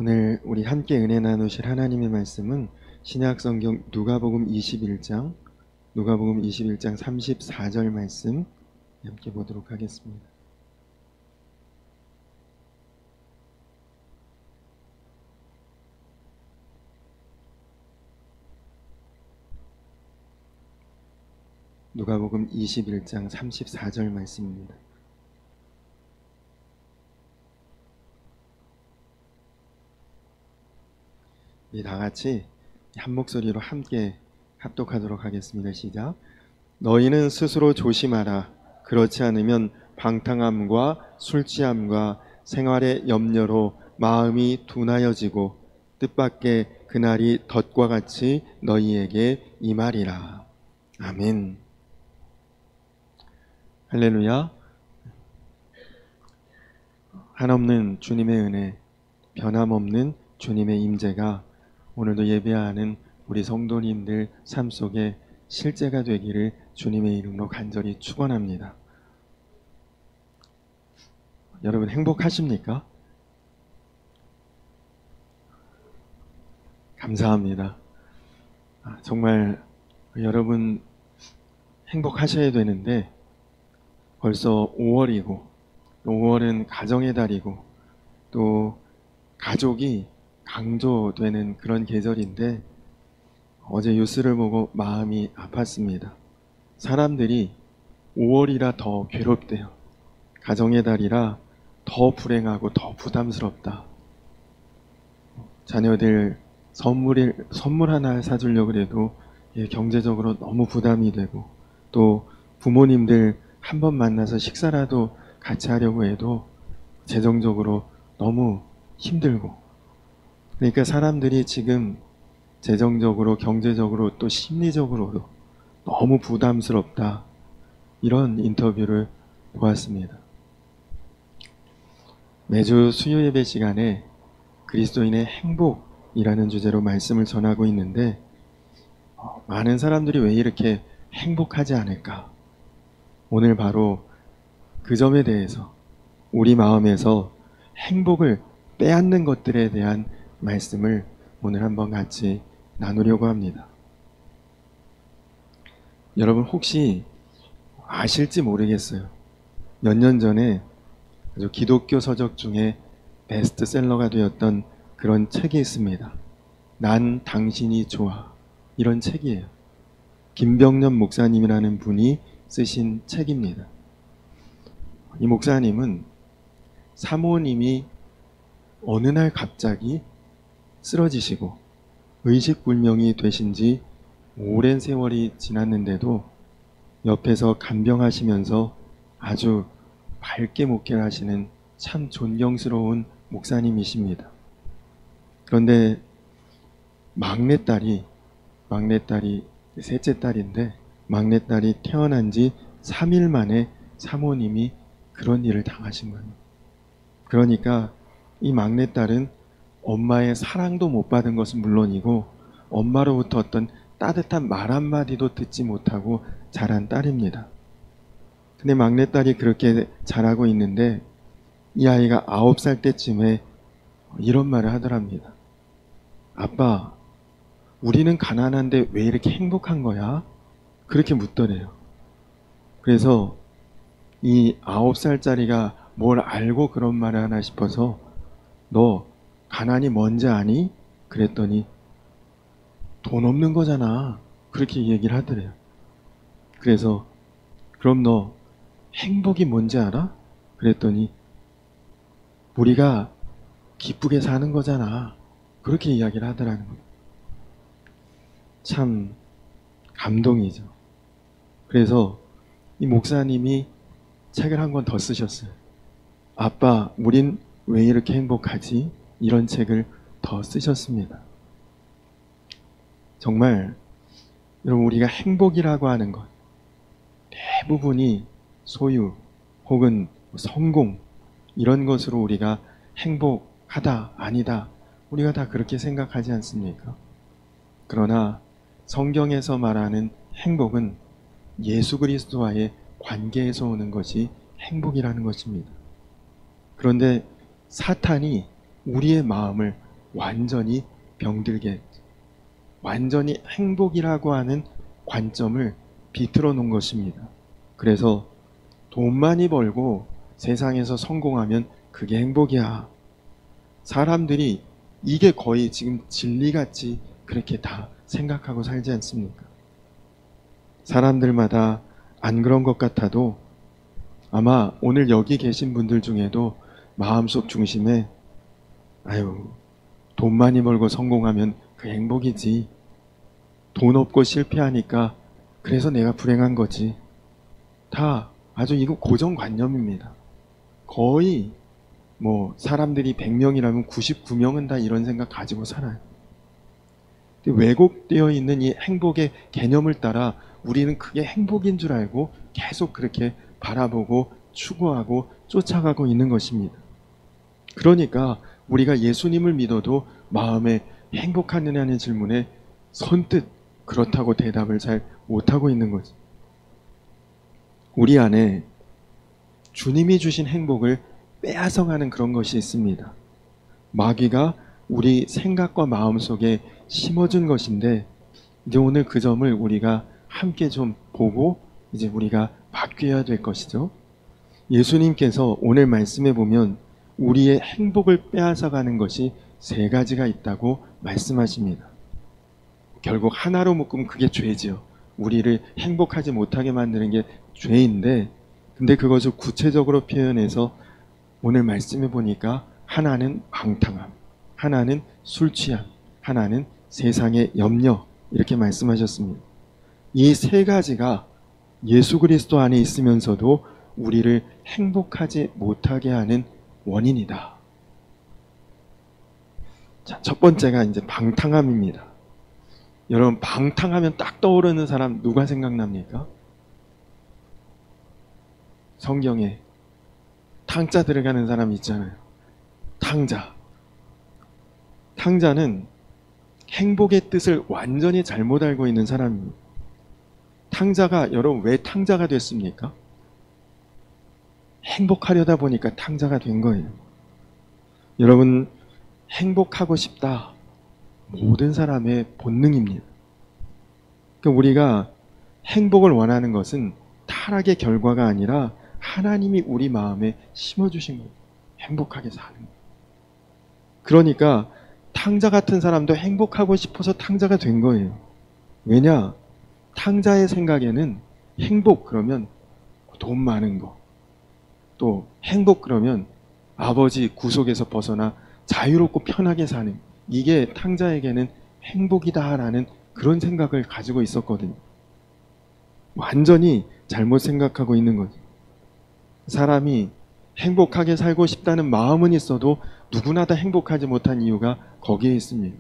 오늘 우리 함께 은혜 나누실 하나님의 말씀은 신약성경 누가복음 21장 34절 말씀 함께 보도록 하겠습니다. 누가복음 21장 34절 말씀입니다. 다 같이 한 목소리로 함께 합독하도록 하겠습니다. 시작. 너희는 스스로 조심하라. 그렇지 않으면 방탕함과 술취함과 생활의 염려로 마음이 둔하여지고 뜻밖의 그날이 덫과 같이 너희에게 임하리라. 아멘. 할렐루야. 한없는 주님의 은혜, 변함없는 주님의 임재가 오늘도 예배하는 우리 성도님들 삶 속에 실제가 되기를 주님의 이름으로 간절히 축원합니다. 여러분 행복하십니까? 감사합니다. 정말 여러분 행복하셔야 되는데 벌써 5월이고 5월은 가정의 달이고 또 가족이 강조되는 그런 계절인데 어제 뉴스를 보고 마음이 아팠습니다. 사람들이 5월이라 더 괴롭대요. 가정의 달이라 더 불행하고 더 부담스럽다. 자녀들 선물 하나 사주려고 해도 경제적으로 너무 부담이 되고 또 부모님들 한 번 만나서 식사라도 같이 하려고 해도 재정적으로 너무 힘들고 그러니까 사람들이 지금 재정적으로 경제적으로 또 심리적으로도 너무 부담스럽다 이런 인터뷰를 보았습니다. 매주 수요 예배 시간에 그리스도인의 행복이라는 주제로 말씀을 전하고 있는데 많은 사람들이 왜 이렇게 행복하지 않을까? 오늘 바로 그 점에 대해서 우리 마음에서 행복을 빼앗는 것들에 대한 말씀을 오늘 한번 같이 나누려고 합니다. 여러분 혹시 아실지 모르겠어요. 몇 년 전에 아주 기독교 서적 중에 베스트셀러가 되었던 그런 책이 있습니다. 난 당신이 좋아. 이런 책이에요. 김병년 목사님이라는 분이 쓰신 책입니다. 이 목사님은 사모님이 어느 날 갑자기 쓰러지시고 의식불명이 되신 지 오랜 세월이 지났는데도 옆에서 간병하시면서 아주 밝게 목회를 하시는 참 존경스러운 목사님이십니다. 그런데 막내딸이 셋째 딸인데 막내딸이 태어난 지 3일 만에 사모님이 그런 일을 당하신 거예요. 그러니까 이 막내딸은 엄마의 사랑도 못 받은 것은 물론이고 엄마로부터 어떤 따뜻한 말 한마디도 듣지 못하고 자란 딸입니다. 근데 막내딸이 그렇게 자라고 있는데 이 아이가 9살 때쯤에 이런 말을 하더랍니다. 아빠, 우리는 가난한데 왜 이렇게 행복한 거야? 그렇게 묻더래요. 그래서 이 9살짜리가 뭘 알고 그런 말을 하나 싶어서 너 가난이 뭔지 아니? 그랬더니 돈 없는 거잖아. 그렇게 얘기를 하더래요. 그래서 그럼 너 행복이 뭔지 알아? 그랬더니 우리가 기쁘게 사는 거잖아. 그렇게 이야기를 하더라는 거예요. 참 감동이죠. 그래서 이 목사님이 책을 한 권 더 쓰셨어요. 아빠, 우린 왜 이렇게 행복하지? 이런 책을 더 쓰셨습니다. 정말 여러분 우리가 행복이라고 하는 것 대부분이 소유 혹은 성공 이런 것으로 우리가 행복하다 아니다 우리가 다 그렇게 생각하지 않습니까? 그러나 성경에서 말하는 행복은 예수 그리스도와의 관계에서 오는 것이 행복이라는 것입니다. 그런데 사탄이 우리의 마음을 완전히 병들게 했죠. 완전히 행복이라고 하는 관점을 비틀어 놓은 것입니다. 그래서 돈 많이 벌고 세상에서 성공하면 그게 행복이야. 사람들이 이게 거의 지금 진리같이 그렇게 다 생각하고 살지 않습니까? 사람들마다 안 그런 것 같아도 아마 오늘 여기 계신 분들 중에도 마음속 중심에 아유, 돈 많이 벌고 성공하면 그 행복이지. 돈 없고 실패하니까 그래서 내가 불행한 거지. 다 아주 이거 고정관념입니다. 거의 뭐 사람들이 100명이라면 99명은 다 이런 생각 가지고 살아요. 근데 왜곡되어 있는 이 행복의 개념을 따라 우리는 그게 행복인 줄 알고 계속 그렇게 바라보고 추구하고 쫓아가고 있는 것입니다. 그러니까 우리가 예수님을 믿어도 마음에 행복하느냐는 질문에 선뜻 그렇다고 대답을 잘 못하고 있는 거지. 우리 안에 주님이 주신 행복을 빼앗아가는 그런 것이 있습니다. 마귀가 우리 생각과 마음 속에 심어준 것인데 이제 오늘 그 점을 우리가 함께 좀 보고 이제 우리가 바뀌어야 될 것이죠. 예수님께서 오늘 말씀에 보면 우리의 행복을 빼앗아가는 것이 세 가지가 있다고 말씀하십니다. 결국 하나로 묶으면 그게 죄지요. 우리를 행복하지 못하게 만드는 게 죄인데, 근데 그것을 구체적으로 표현해서 오늘 말씀해 보니까 하나는 방탕함, 하나는 술 취함, 하나는 세상의 염려, 이렇게 말씀하셨습니다. 이 세 가지가 예수 그리스도 안에 있으면서도 우리를 행복하지 못하게 하는 원인이다. 자, 첫 번째가 이제 방탕함입니다. 여러분, 방탕하면 딱 떠오르는 사람 누가 생각납니까? 성경에 탕자 들어가는 사람 있잖아요. 탕자. 탕자는 행복의 뜻을 완전히 잘못 알고 있는 사람입니다. 탕자가, 여러분 왜 탕자가 됐습니까? 행복하려다 보니까 탕자가 된 거예요. 여러분, 행복하고 싶다. 모든 사람의 본능입니다. 그러니까 우리가 행복을 원하는 것은 타락의 결과가 아니라 하나님이 우리 마음에 심어주신 거예요. 행복하게 사는 거예요. 그러니까 탕자 같은 사람도 행복하고 싶어서 탕자가 된 거예요. 왜냐? 탕자의 생각에는 행복 그러면 돈 많은 거, 또 행복 그러면 아버지 구속에서 벗어나 자유롭고 편하게 사는, 이게 탕자에게는 행복이다라는 그런 생각을 가지고 있었거든요. 완전히 잘못 생각하고 있는 거죠. 사람이 행복하게 살고 싶다는 마음은 있어도 누구나 다 행복하지 못한 이유가 거기에 있습니다.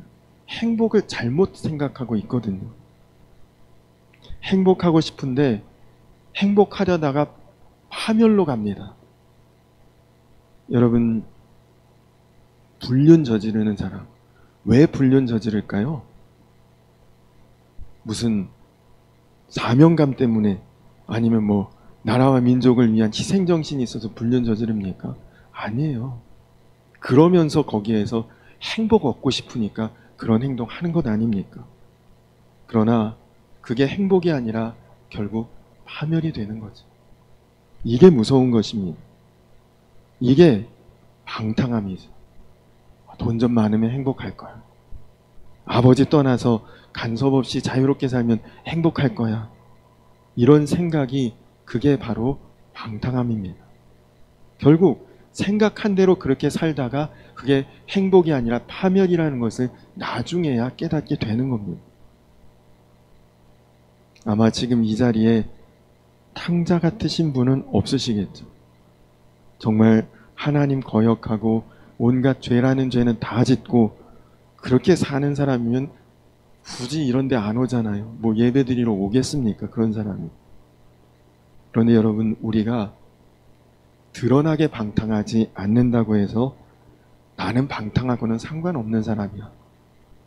행복을 잘못 생각하고 있거든요. 행복하고 싶은데 행복하려다가 파멸로 갑니다. 여러분, 불륜 저지르는 사람, 왜 불륜 저지를까요? 무슨 사명감 때문에, 아니면 뭐 나라와 민족을 위한 희생정신이 있어서 불륜 저지릅니까? 아니에요. 그러면서 거기에서 행복 얻고 싶으니까 그런 행동 하는 것 아닙니까? 그러나 그게 행복이 아니라 결국 파멸이 되는 거죠. 이게 무서운 것입니다. 이게 방탕함이죠. 돈 좀 많으면 행복할 거야. 아버지 떠나서 간섭 없이 자유롭게 살면 행복할 거야. 이런 생각이, 그게 바로 방탕함입니다. 결국 생각한 대로 그렇게 살다가 그게 행복이 아니라 파멸이라는 것을 나중에야 깨닫게 되는 겁니다. 아마 지금 이 자리에 탕자 같으신 분은 없으시겠죠. 정말 하나님 거역하고 온갖 죄라는 죄는 다 짓고 그렇게 사는 사람이면 굳이 이런 데 안 오잖아요. 뭐 예배드리러 오겠습니까? 그런 사람이. 그런데 여러분, 우리가 드러나게 방탕하지 않는다고 해서 나는 방탕하고는 상관없는 사람이야,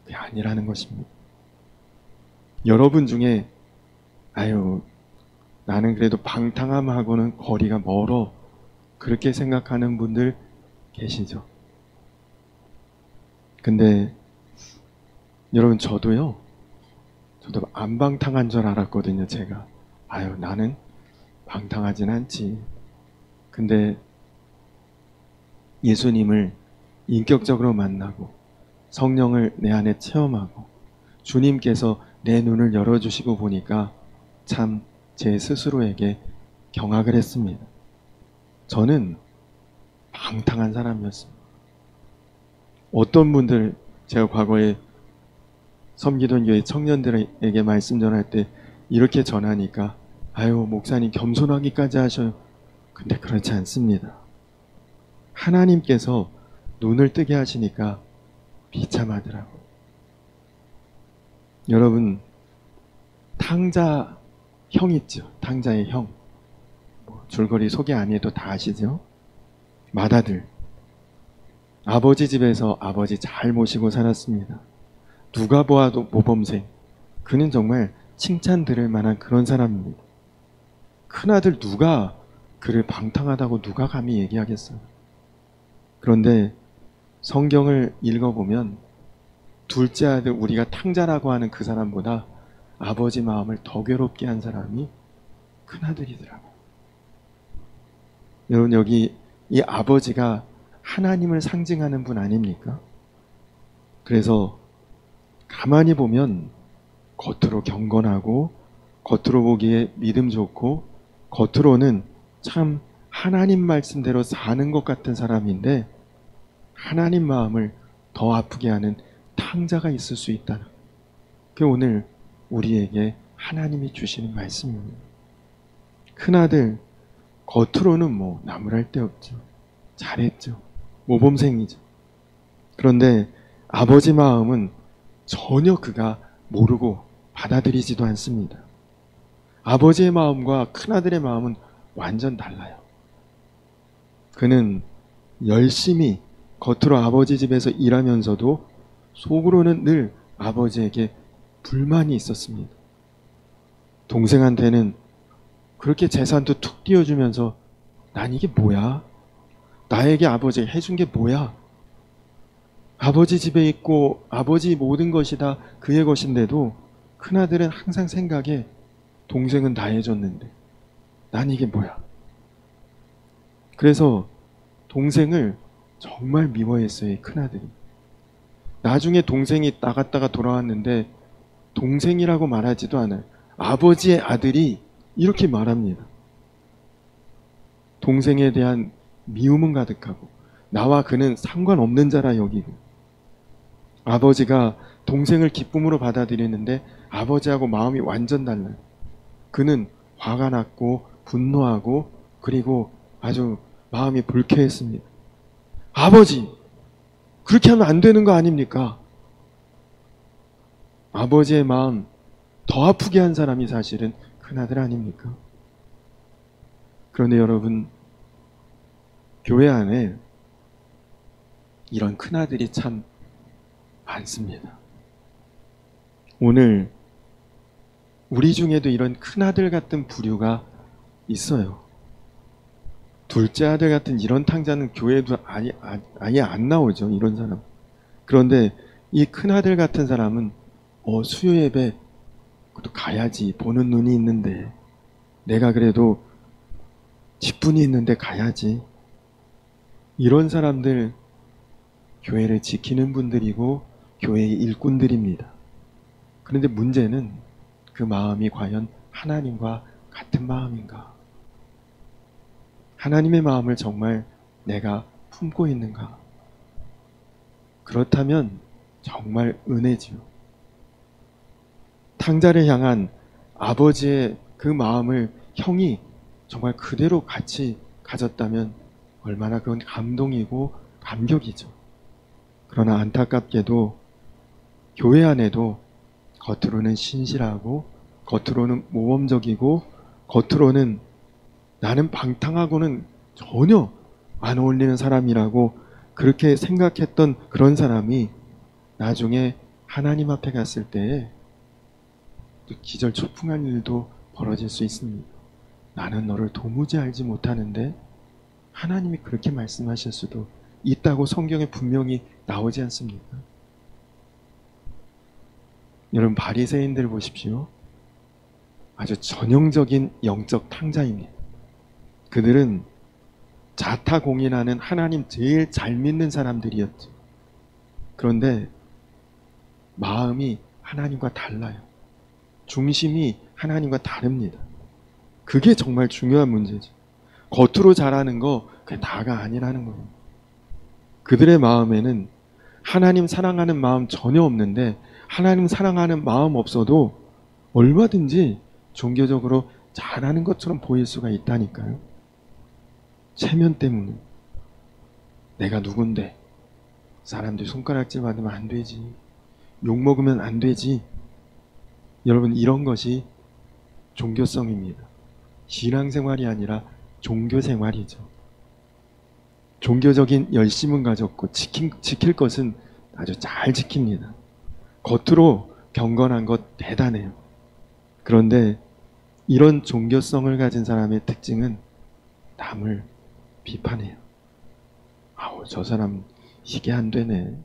그게 아니라는 것입니다. 여러분 중에 아유, 나는 그래도 방탕함하고는 거리가 멀어, 그렇게 생각하는 분들 계시죠? 근데 여러분 저도 안 방탕한 줄 알았거든요. 제가 아유 나는 방탕하진 않지. 근데 예수님을 인격적으로 만나고 성령을 내 안에 체험하고 주님께서 내 눈을 열어주시고 보니까 참 제 스스로에게 경악을 했습니다. 저는 방탕한 사람이었습니다. 어떤 분들 제가 과거에 섬기던 교회 청년들에게 말씀 전할 때 이렇게 전하니까 아유 목사님 겸손하기까지 하셔요. 근데 그렇지 않습니다. 하나님께서 눈을 뜨게 하시니까 비참하더라고요. 여러분 탕자 형 있죠. 탕자의 형. 줄거리 소개 안 해도 다 아시죠? 맏아들. 아버지 집에서 아버지 잘 모시고 살았습니다. 누가 보아도 모범생. 그는 정말 칭찬 들을 만한 그런 사람입니다. 큰아들 누가 그를 방탕하다고 누가 감히 얘기하겠어요. 그런데 성경을 읽어보면 둘째 아들 우리가 탕자라고 하는 그 사람보다 아버지 마음을 더 괴롭게 한 사람이 큰아들이더라고요. 여러분 여기 이 아버지가 하나님을 상징하는 분 아닙니까? 그래서 가만히 보면 겉으로 경건하고 겉으로 보기에 믿음 좋고 겉으로는 참 하나님 말씀대로 사는 것 같은 사람인데 하나님 마음을 더 아프게 하는 탕자가 있을 수 있다는 그게 오늘 우리에게 하나님이 주시는 말씀입니다. 큰아들 겉으로는 뭐 나무랄 데 없죠. 잘했죠. 모범생이죠. 그런데 아버지 마음은 전혀 그가 모르고 받아들이지도 않습니다. 아버지의 마음과 큰아들의 마음은 완전 달라요. 그는 열심히 겉으로 아버지 집에서 일하면서도 속으로는 늘 아버지에게 불만이 있었습니다. 동생한테는 그렇게 재산도 툭 띄워주면서 난 이게 뭐야? 나에게 아버지가 해준 게 뭐야? 아버지 집에 있고 아버지 모든 것이 다 그의 것인데도 큰아들은 항상 생각에 동생은 다 해줬는데 난 이게 뭐야? 그래서 동생을 정말 미워했어요. 큰아들이. 나중에 동생이 나갔다가 돌아왔는데 동생이라고 말하지도 않아요. 아버지의 아들이 이렇게 말합니다. 동생에 대한 미움은 가득하고 나와 그는 상관없는 자라 여기고 아버지가 동생을 기쁨으로 받아들이는데 아버지하고 마음이 완전 달라요. 그는 화가 났고 분노하고 그리고 아주 마음이 불쾌했습니다. 아버지! 그렇게 하면 안 되는 거 아닙니까? 아버지의 마음 더 아프게 한 사람이 사실은 큰아들 아닙니까? 그런데 여러분 교회 안에 이런 큰아들이 참 많습니다. 오늘 우리 중에도 이런 큰아들 같은 부류가 있어요. 둘째 아들 같은 이런 탕자는 교회에도 아예 안 나오죠. 이런 사람. 그런데 이 큰아들 같은 사람은 수요 예배 또 가야지. 보는 눈이 있는데 내가 그래도 직분이 있는데 가야지. 이런 사람들 교회를 지키는 분들이고 교회의 일꾼들입니다. 그런데 문제는 그 마음이 과연 하나님과 같은 마음인가? 하나님의 마음을 정말 내가 품고 있는가? 그렇다면 정말 은혜지요. 탕자를 향한 아버지의 그 마음을 형이 정말 그대로 같이 가졌다면 얼마나 그건 감동이고 감격이죠. 그러나 안타깝게도 교회 안에도 겉으로는 신실하고 겉으로는 모범적이고 겉으로는 나는 방탕하고는 전혀 안 어울리는 사람이라고 그렇게 생각했던 그런 사람이 나중에 하나님 앞에 갔을 때에 또 기절초풍한 일도 벌어질 수 있습니다. 나는 너를 도무지 알지 못하는데 하나님이 그렇게 말씀하실 수도 있다고 성경에 분명히 나오지 않습니까? 여러분 바리새인들 보십시오. 아주 전형적인 영적 탕자입니다. 그들은 자타공인하는 하나님 제일 잘 믿는 사람들이었죠. 그런데 마음이 하나님과 달라요. 중심이 하나님과 다릅니다. 그게 정말 중요한 문제죠. 겉으로 잘하는 거 그게 다가 아니라는 거예요. 그들의 마음에는 하나님 사랑하는 마음 전혀 없는데, 하나님 사랑하는 마음 없어도 얼마든지 종교적으로 잘하는 것처럼 보일 수가 있다니까요. 체면 때문에. 내가 누군데 사람들 손가락질 받으면 안 되지, 욕먹으면 안 되지. 여러분, 이런 것이 종교성입니다. 신앙생활이 아니라 종교생활이죠. 종교적인 열심은 가졌고 지킬 것은 아주 잘 지킵니다. 겉으로 경건한 것 대단해요. 그런데 이런 종교성을 가진 사람의 특징은 남을 비판해요. 아우, 저 사람 이게 안 되네,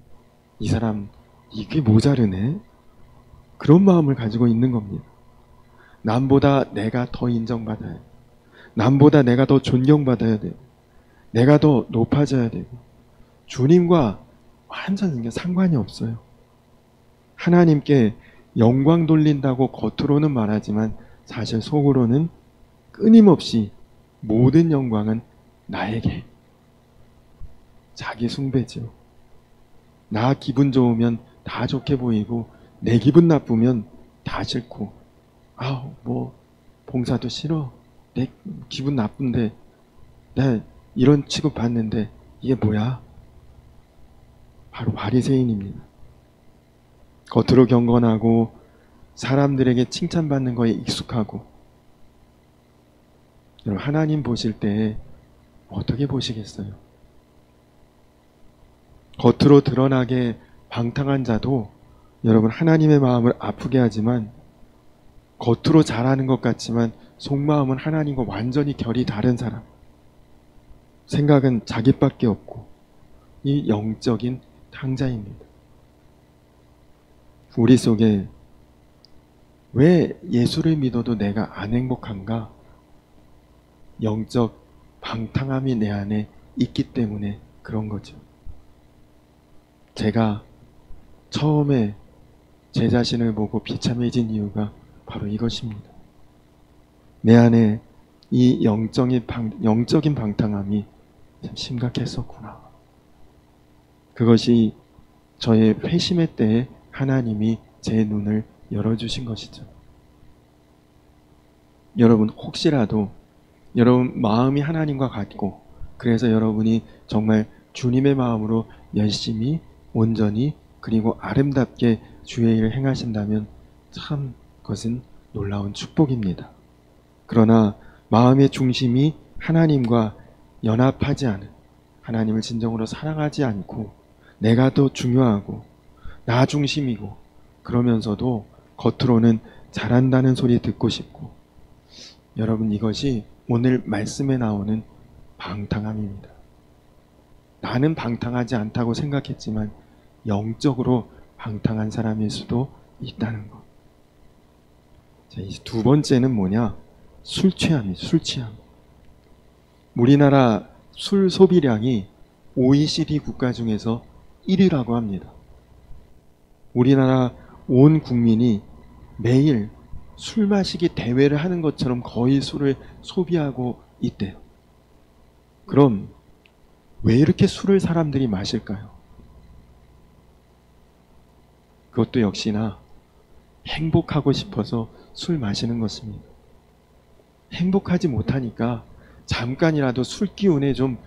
이 사람 이게 모자르네, 그런 마음을 가지고 있는 겁니다. 남보다 내가 더 인정받아야 돼, 남보다 내가 더 존경받아야 돼, 내가 더 높아져야 되고, 주님과 완전 상관이 없어요. 하나님께 영광 돌린다고 겉으로는 말하지만 사실 속으로는 끊임없이 모든 영광은 나에게. 자기 숭배죠. 나 기분 좋으면 다 좋게 보이고, 내 기분 나쁘면 다 싫고, 뭐 봉사도 싫어, 내 기분 나쁜데, 나 이런 취급 받는데 이게 뭐야? 바로 바리새인입니다. 겉으로 경건하고 사람들에게 칭찬받는 거에 익숙하고. 여러분, 하나님 보실 때 어떻게 보시겠어요? 겉으로 드러나게 방탕한 자도 여러분 하나님의 마음을 아프게 하지만, 겉으로 잘하는 것 같지만 속마음은 하나님과 완전히 결이 다른 사람, 생각은 자기밖에 없고, 이 영적인 탕자입니다. 우리 속에 왜 예수를 믿어도 내가 안 행복한가? 영적 방탕함이 내 안에 있기 때문에 그런 거죠. 제가 처음에 제 자신을 보고 비참해진 이유가 바로 이것입니다. 내 안에 이 영적인 방탕함이 참 심각했었구나. 그것이 저의 회심의 때에 하나님이 제 눈을 열어주신 것이죠. 여러분, 혹시라도 여러분 마음이 하나님과 같고, 그래서 여러분이 정말 주님의 마음으로 열심히 온전히 그리고 아름답게 주의 일을 행하신다면 참 그것은 놀라운 축복입니다. 그러나 마음의 중심이 하나님과 연합하지 않은, 하나님을 진정으로 사랑하지 않고 내가 더 중요하고 나 중심이고, 그러면서도 겉으로는 잘한다는 소리 듣고 싶고, 여러분, 이것이 오늘 말씀에 나오는 방탕함입니다. 나는 방탕하지 않다고 생각했지만 영적으로 방탕한 사람일 수도 있다는 것. 자, 이제 두 번째는 뭐냐? 술 취함이에요. 술 취함. 우리나라 술 소비량이 OECD 국가 중에서 1위라고 합니다. 우리나라 온 국민이 매일 술 마시기 대회를 하는 것처럼 거의 술을 소비하고 있대요. 그럼 왜 이렇게 술을 사람들이 마실까요? 그것도 역시나 행복하고 싶어서 술 마시는 것입니다. 행복하지 못하니까 잠깐이라도 술 기운에 좀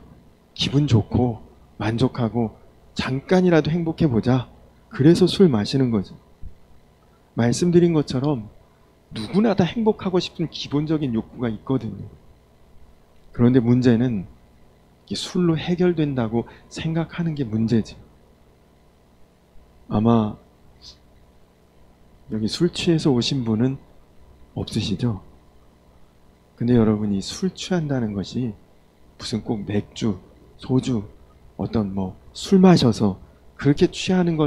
기분 좋고 만족하고 잠깐이라도 행복해보자, 그래서 술 마시는 거죠. 말씀드린 것처럼 누구나 다 행복하고 싶은 기본적인 욕구가 있거든요. 그런데 문제는 술로 해결된다고 생각하는 게 문제지. 아마 여기 술 취해서 오신 분은 없으시죠? 근데 여러분이 술 취한다는 것이 무슨 꼭 맥주, 소주, 어떤 술 마셔서 그렇게 취하는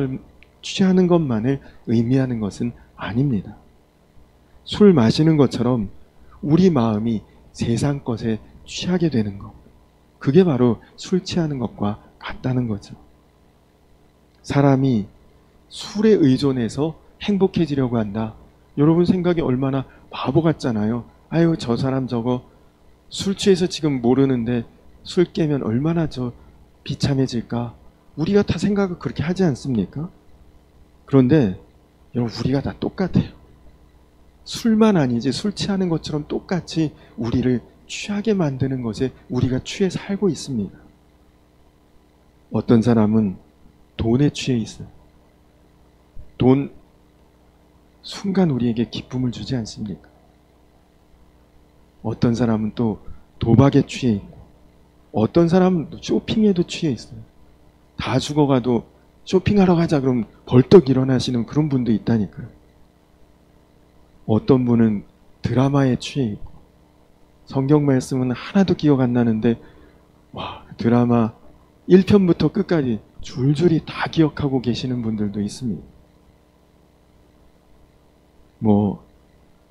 것만을 의미하는 것은 아닙니다. 술 마시는 것처럼 우리 마음이 세상 것에 취하게 되는 것. 그게 바로 술 취하는 것과 같다는 거죠. 사람이 술에 의존해서 행복해지려고 한다. 여러분 생각이 얼마나 바보 같잖아요. 아유, 저 사람 저거 술 취해서 지금 모르는데 술 깨면 얼마나 저 비참해질까. 우리가 다 생각을 그렇게 하지 않습니까? 그런데 여러분, 우리가 다 똑같아요. 술만 아니지 술 취하는 것처럼 똑같이 우리를 취하게 만드는 것에 우리가 취해 살고 있습니다. 어떤 사람은 돈에 취해 있어요. 돈 순간 우리에게 기쁨을 주지 않습니까? 어떤 사람은 또 도박에 취해 있고, 어떤 사람은 쇼핑에도 취해 있어요. 다 죽어가도 쇼핑하러 가자 그러면 벌떡 일어나시는 그런 분도 있다니까요. 어떤 분은 드라마에 취해 있고, 성경 말씀은 하나도 기억 안 나는데 와, 드라마 1편부터 끝까지 줄줄이 다 기억하고 계시는 분들도 있습니다. 뭐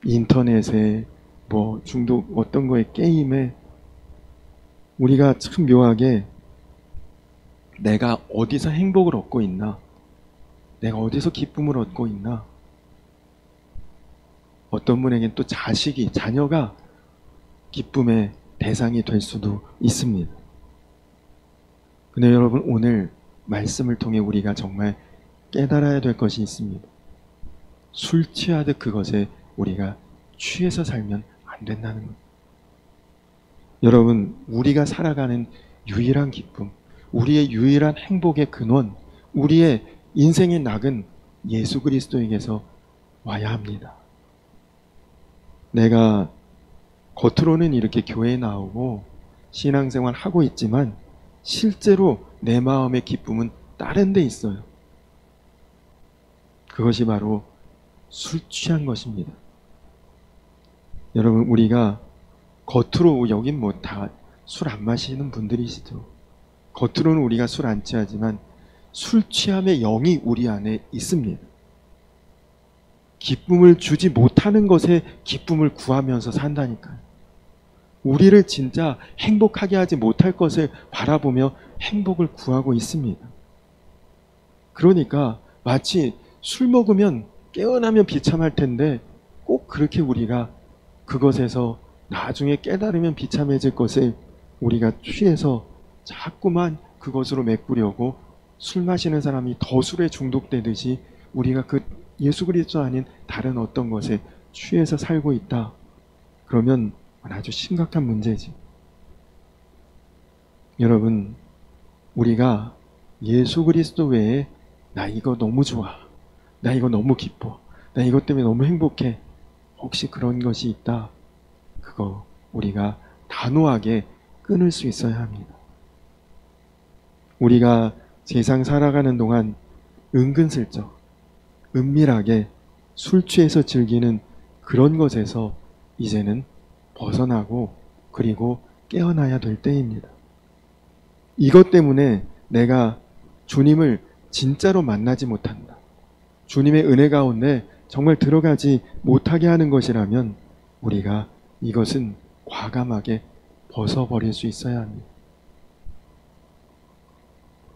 인터넷에 뭐 중독 어떤 거에 게임에 우리가 참 묘하게 내가 어디서 행복을 얻고 있나, 내가 어디서 기쁨을 얻고 있나. 어떤 분에겐 또 자녀가 기쁨의 대상이 될 수도 있습니다. 근데 여러분, 오늘 말씀을 통해 우리가 정말 깨달아야 될 것이 있습니다. 술 취하듯 그것에 우리가 취해서 살면 안 된다는 것. 여러분, 우리가 살아가는 유일한 기쁨, 우리의 유일한 행복의 근원, 우리의 인생의 낙은 예수 그리스도에게서 와야 합니다. 내가 겉으로는 이렇게 교회에 나오고 신앙생활 하고 있지만 실제로 내 마음의 기쁨은 다른 데 있어요. 그것이 바로 술 취한 것입니다. 여러분, 우리가 겉으로, 여긴 뭐 다 술 안 마시는 분들이시죠. 겉으로는 우리가 술 안 취하지만 술 취함의 영이 우리 안에 있습니다. 기쁨을 주지 못하는 것에 기쁨을 구하면서 산다니까요. 우리를 진짜 행복하게 하지 못할 것을 바라보며 행복을 구하고 있습니다. 그러니까 마치 술 먹으면 깨어나면 비참할 텐데 꼭 그렇게 우리가 그것에서 나중에 깨달으면 비참해질 것을 우리가 취해서 자꾸만 그것으로 메꾸려고 술 마시는 사람이 더 술에 중독되듯이 우리가 그 예수 그리스도 아닌 다른 어떤 것에 취해서 살고 있다. 그러면 아주 심각한 문제지. 여러분, 우리가 예수 그리스도 외에 나 이거 너무 좋아, 나 이거 너무 기뻐, 나 이것 때문에 너무 행복해, 혹시 그런 것이 있다, 그거 우리가 단호하게 끊을 수 있어야 합니다. 우리가 세상 살아가는 동안 은근슬쩍 은밀하게 술 취해서 즐기는 그런 것에서 이제는 벗어나고 그리고 깨어나야 될 때입니다. 이것 때문에 내가 주님을 진짜로 만나지 못한다, 주님의 은혜 가운데 정말 들어가지 못하게 하는 것이라면 우리가 이것은 과감하게 벗어버릴 수 있어야 합니다.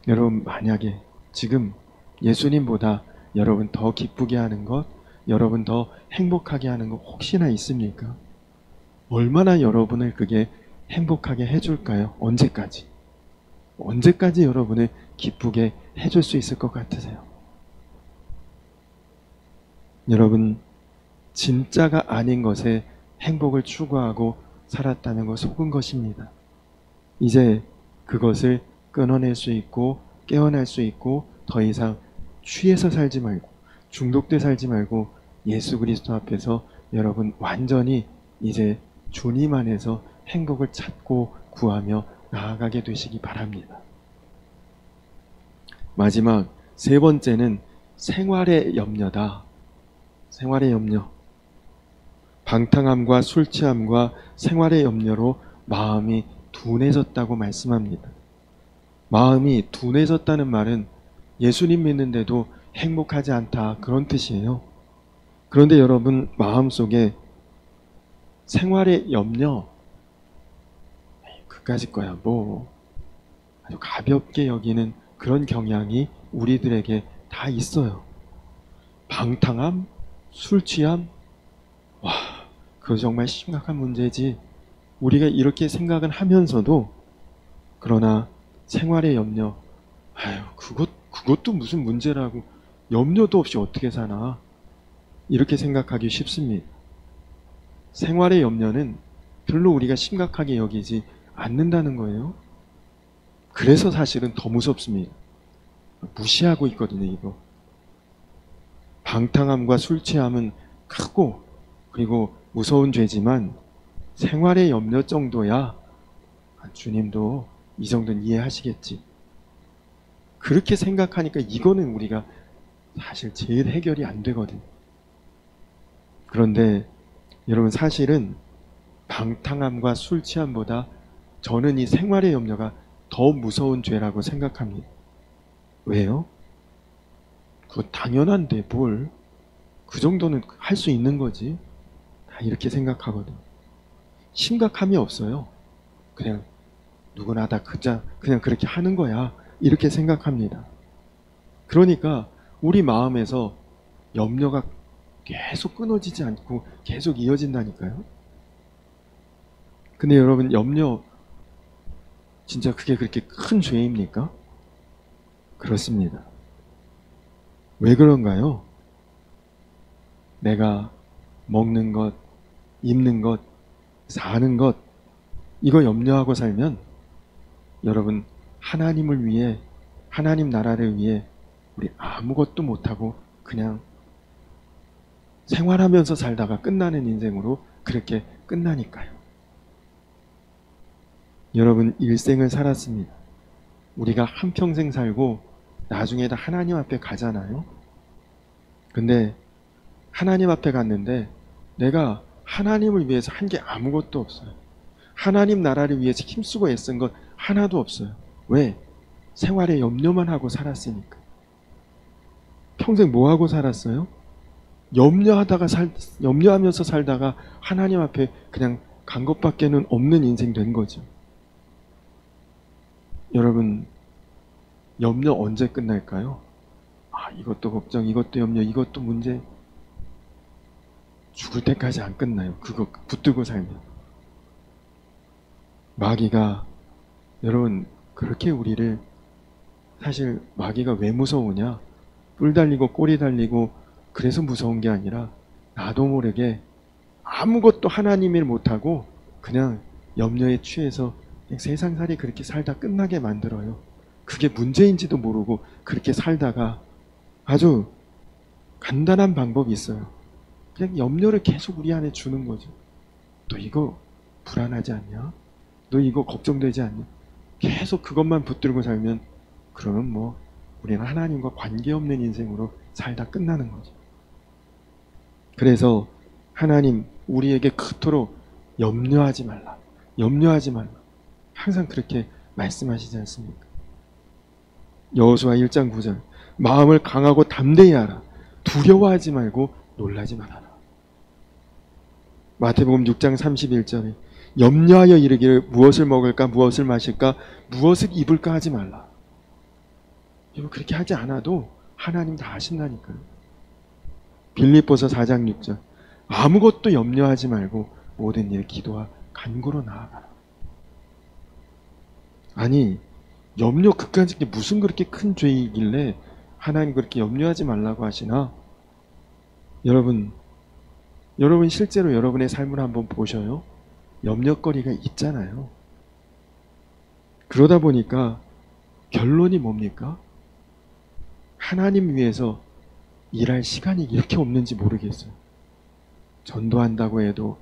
여러분, 만약에 지금 예수님보다 여러분 더 기쁘게 하는 것, 여러분 더 행복하게 하는 것 혹시나 있습니까? 얼마나 여러분을 그게 행복하게 해줄까요? 언제까지? 언제까지 여러분을 기쁘게 해줄 수 있을 것 같으세요? 여러분, 진짜가 아닌 것에 행복을 추구하고 살았다는 거 속은 것입니다. 이제 그것을 끊어낼 수 있고 깨어날 수 있고 더 이상 취해서 살지 말고 중독돼 살지 말고 예수 그리스도 앞에서 여러분 완전히 이제 주님 안에서 행복을 찾고 구하며 나아가게 되시기 바랍니다. 마지막 세 번째는 생활의 염려다. 생활의 염려. 방탕함과 술 취함과 생활의 염려로 마음이 둔해졌다고 말씀합니다. 마음이 둔해졌다는 말은 예수님 믿는데도 행복하지 않다, 그런 뜻이에요. 그런데 여러분 마음속에 생활의 염려, 그까짓 거야 뭐 아주 가볍게 여기는 그런 경향이 우리들에게 다 있어요. 방탕함, 술 취함, 와, 그거 정말 심각한 문제지. 우리가 이렇게 생각은 하면서도 그러나 생활의 염려, 아유 그것도 무슨 문제라고, 염려도 없이 어떻게 사나, 이렇게 생각하기 쉽습니다. 생활의 염려는 별로 우리가 심각하게 여기지 않는다는 거예요. 그래서 사실은 더 무섭습니다. 무시하고 있거든요, 이거. 방탕함과 술 취함은 크고 그리고 무서운 죄지만 생활의 염려 정도야 주님도 이 정도는 이해하시겠지. 그렇게 생각하니까 이거는 우리가 사실 제일 해결이 안 되거든. 그런데 여러분 사실은 방탕함과 술 취함보다 저는 이 생활의 염려가 더 무서운 죄라고 생각합니다. 왜요? 그거 당연한데 뭘. 그 정도는 할 수 있는 거지. 다 이렇게 생각하거든. 심각함이 없어요. 그냥 누구나 다 그냥 그렇게 하는 거야. 이렇게 생각합니다. 그러니까 우리 마음에서 염려가 계속 끊어지지 않고 계속 이어진다니까요. 근데 여러분 염려 진짜 그게 그렇게 큰 죄입니까? 그렇습니다. 왜 그런가요? 내가 먹는 것, 입는 것, 사는 것, 이거 염려하고 살면 여러분 하나님을 위해, 하나님 나라를 위해 우리 아무것도 못하고 그냥 생활하면서 살다가 끝나는 인생으로 그렇게 끝나니까요. 여러분 일생을 살았습니다. 우리가 한평생 살고 나중에 다 하나님 앞에 가잖아요. 근데 하나님 앞에 갔는데 내가 하나님을 위해서 한 게 아무것도 없어요. 하나님 나라를 위해서 힘쓰고 애쓴 것 하나도 없어요. 왜? 생활에 염려만 하고 살았으니까. 평생 뭐 하고 살았어요? 염려하면서 살다가 하나님 앞에 그냥 간 것밖에는 없는 인생 된 거죠. 여러분 염려 언제 끝날까요? 이것도 걱정, 이것도 염려, 이것도 문제. 죽을 때까지 안 끝나요. 그거 붙들고 살면. 마귀가 여러분 그렇게 우리를, 사실 마귀가 왜 무서우냐? 뿔 달리고 꼬리 달리고 그래서 무서운 게 아니라 나도 모르게 아무것도 하나님 일 못하고 그냥 염려에 취해서 그냥 세상살이 그렇게 살다 끝나게 만들어요. 그게 문제인지도 모르고 그렇게 살다가 아주 간단한 방법이 있어요. 그냥 염려를 계속 우리 안에 주는 거죠. 너 이거 불안하지 않냐? 너 이거 걱정되지 않냐? 계속 그것만 붙들고 살면 그러면 뭐 우리는 하나님과 관계없는 인생으로 살다 끝나는 거죠. 그래서 하나님 우리에게 그토록 염려하지 말라, 염려하지 말라, 항상 그렇게 말씀하시지 않습니까? 여호수아 1장 9절 마음을 강하고 담대히 하라. 두려워하지 말고 놀라지 말아라. 마태복음 6장 31절에 염려하여 이르기를 무엇을 먹을까, 무엇을 마실까, 무엇을 입을까 하지 말라. 여러분 그렇게 하지 않아도 하나님 다 아신다니까요. 빌립보서 4장 6절 아무것도 염려하지 말고 모든 일 기도와 간구로 나아가라. 아니 염려 그까짓 게 무슨 그렇게 큰 죄이길래 하나님 그렇게 염려하지 말라고 하시나? 여러분 실제로 여러분의 삶을 한번 보셔요. 염려거리가 있잖아요. 그러다 보니까 결론이 뭡니까? 하나님 위해서 일할 시간이 이렇게 없는지 모르겠어요. 전도한다고 해도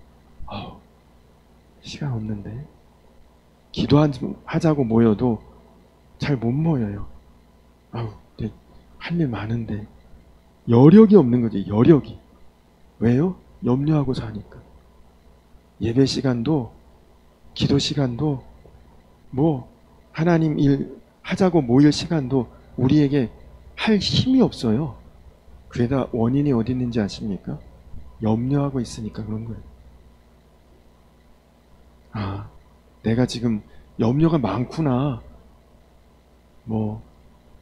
시간 없는데, 기도하자고 모여도 잘 못 모여요. 할 일 많은데 여력이 없는 거지. 여력이. 왜요? 염려하고 사니까. 예배 시간도 기도 시간도 뭐 하나님 일 하자고 모일 시간도 우리에게 할 힘이 없어요. 그래다 원인이 어디 있는지 아십니까? 염려하고 있으니까 그런 거예요. 아, 내가 지금 염려가 많구나. 뭐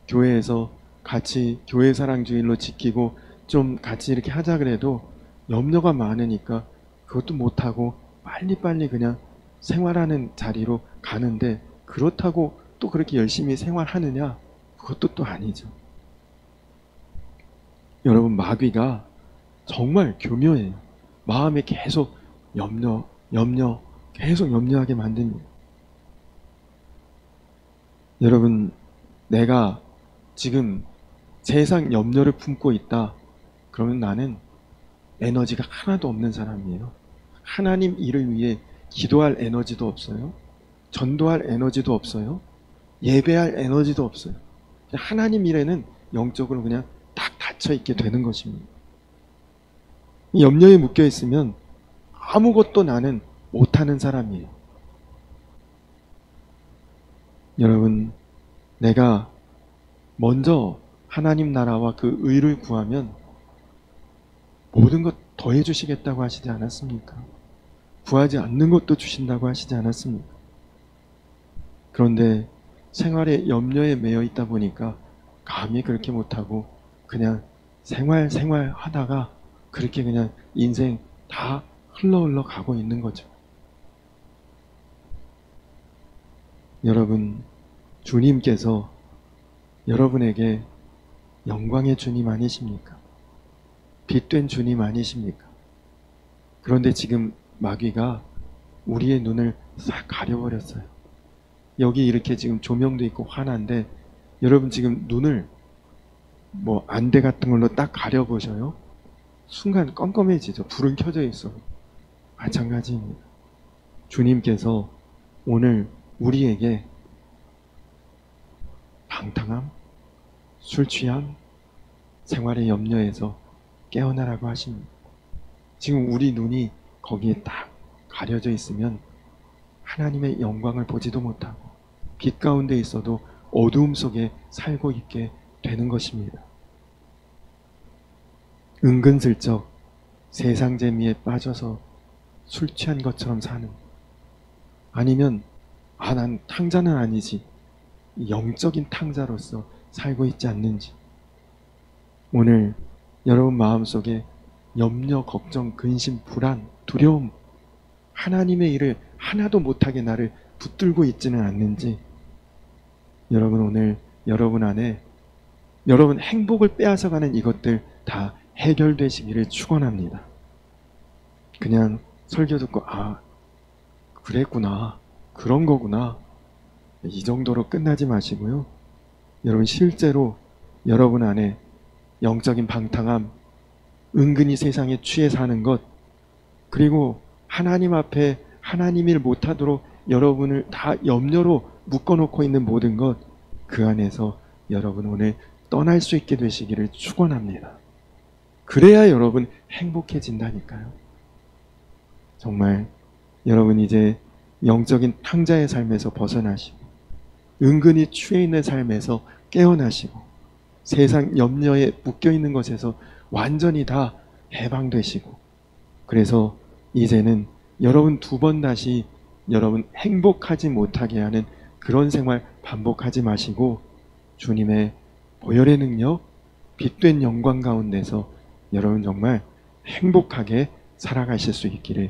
교회에서 같이 교회 사랑주일로 지키고 좀 같이 이렇게 하자 그래도 염려가 많으니까 그것도 못하고 빨리빨리 그냥 생활하는 자리로 가는데, 그렇다고 또 그렇게 열심히 생활하느냐? 그것도 또 아니죠. 여러분, 마귀가 정말 교묘해요. 마음에 계속 계속 염려하게 만듭니다. 여러분, 내가 지금 세상 염려를 품고 있다. 그러면 나는 에너지가 하나도 없는 사람이에요. 하나님 일을 위해 기도할 에너지도 없어요. 전도할 에너지도 없어요. 예배할 에너지도 없어요. 하나님 일에는 영적으로 그냥 딱 닫혀 있게 되는 것입니다. 염려에 묶여 있으면 아무것도 나는 못하는 사람이에요. 여러분, 내가 먼저 하나님 나라와 그 의를 구하면 모든 것 더해 주시겠다고 하시지 않았습니까? 구하지 않는 것도 주신다고 하시지 않았습니까? 그런데 생활에 염려에 매여 있다 보니까 감히 그렇게 못하고 그냥 생활 하다가 그렇게 그냥 인생 다 흘러 가고 있는 거죠. 여러분, 주님께서 여러분에게 영광의 주님 아니십니까? 빛된 주님 아니십니까? 그런데 지금 마귀가 우리의 눈을 싹 가려버렸어요. 여기 이렇게 지금 조명도 있고 환한데, 여러분 지금 눈을 뭐 안대 같은 걸로 딱 가려보셔요. 순간 껌껌해지죠. 불은 켜져 있어. 마찬가지입니다. 주님께서 오늘 우리에게 방탕함, 술 취함, 생활의 염려에서 깨어나라고 하십니다. 지금 우리 눈이 거기에 딱 가려져 있으면 하나님의 영광을 보지도 못하고 빛 가운데 있어도 어두움 속에 살고 있게 되는 것입니다. 은근슬쩍 세상 재미에 빠져서 술 취한 것처럼 사는, 아니면 난 탕자는 아니지, 영적인 탕자로서 살고 있지 않는지, 오늘 여러분 마음속에 염려, 걱정, 근심, 불안, 두려움, 하나님의 일을 하나도 못하게 나를 붙들고 있지는 않는지, 여러분 오늘 여러분 안에 여러분 행복을 빼앗아가는 이것들 다 해결되시기를 축원합니다. 그냥 설교 듣고 그랬구나, 그런 거구나, 이 정도로 끝나지 마시고요. 여러분 실제로 여러분 안에 영적인 방탕함, 은근히 세상에 취해 사는 것, 그리고 하나님 앞에 하나님 일 못하도록 여러분을 다 염려로 묶어놓고 있는 모든 것, 그 안에서 여러분 오늘 떠날 수 있게 되시기를 축원합니다. 그래야 여러분 행복해진다니까요. 정말 여러분 이제 영적인 탕자의 삶에서 벗어나시고 은근히 취해 있는 삶에서 깨어나시고 세상 염려에 묶여있는 것에서 완전히 다 해방되시고, 그래서 이제는 여러분 두 번 다시 여러분 행복하지 못하게 하는 그런 생활 반복하지 마시고 주님의 보혈의 능력, 빛된 영광 가운데서 여러분 정말 행복하게 살아가실 수 있기를